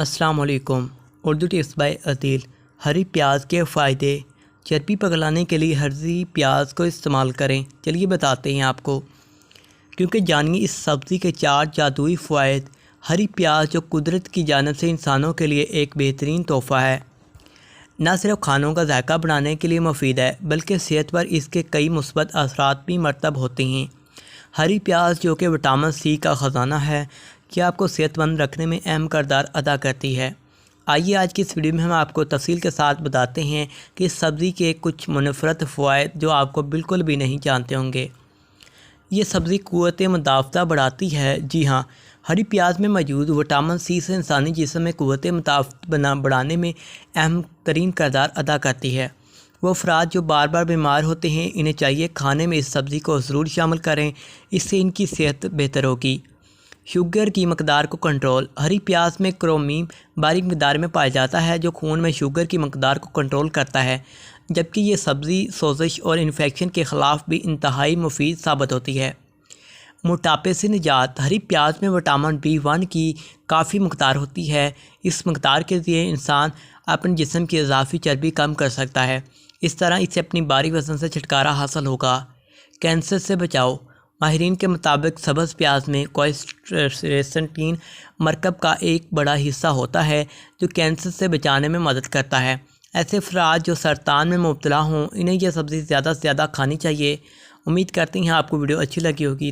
السلام علیکم۔ Urdu tips by عدیل۔ ہری پیاز کے فائدے۔ چربی پگلانے کے لیے ہری پیاز کو استعمال کریں۔ چلیے بتاتے ہیں آپ کو، کیونکہ جانیے اس سبزی کے 4 جادوئی فوائد۔ ہری پیاز جو قدرت کی جانب سے انسانوں کے لیے ایک بہترین تحفہ ہے، نہ صرف کھانوں کا ذائقہ بڑھانے کے لیے مفید ہے بلکہ صحت پر اس کے کئی مثبت اثرات بھی مرتب ہوتے ہیں۔ ہری پیاز جو کہ وٹامن سی کا خزانہ ہے، کہ آپ کو صحت مند رکھنے میں اہم کردار ادا کرتی ہے۔ آئیے آج کی اس ویڈیو میں ہم آپ کو تفصیل کے ساتھ بتاتے ہیں کہ اس سبزی کے کچھ منفرد فوائد جو آپ کو بالکل بھی نہیں جانتے ہوں گے۔ یہ سبزی قوت مدافعت بڑھاتی ہے۔ جی ہاں، ہری پیاز میں موجود وٹامن سی سے انسانی جسم میں قوت مدافعت بڑھانے میں اہم ترین کردار ادا کرتی ہے۔ وہ افراد جو بار بار بیمار ہوتے ہیں، انہیں چاہیے کھانے میں اس سبزی کو ضرور شامل کریں، اس سے ان کی صحت بہتر ہوگی۔ شوگر کی مقدار کو کنٹرول۔ ہری پیاز میں کرومیم باریک مقدار میں پایا جاتا ہے جو خون میں شوگر کی مقدار کو کنٹرول کرتا ہے، جبکہ یہ سبزی سوزش اور انفیکشن کے خلاف بھی انتہائی مفید ثابت ہوتی ہے۔ موٹاپے سے نجات۔ ہری پیاز میں وٹامن B1 کی کافی مقدار ہوتی ہے۔ اس مقدار کے ذریعے انسان اپنے جسم کی اضافی چربی کم کر سکتا ہے، اس طرح اسے اپنی بھاری وزن سے چھٹکارا حاصل ہوگا۔ کینسر سے بچاؤ۔ ماہرین کے مطابق سبز پیاز میں کوئرسٹین مرکب کا ایک بڑا حصہ ہوتا ہے جو کینسر سے بچانے میں مدد کرتا ہے۔ ایسے افراد جو سرطان میں مبتلا ہوں، انہیں یہ سبزی زیادہ سے زیادہ کھانی چاہیے۔ امید کرتے ہیں آپ کو ویڈیو اچھی لگی ہوگی۔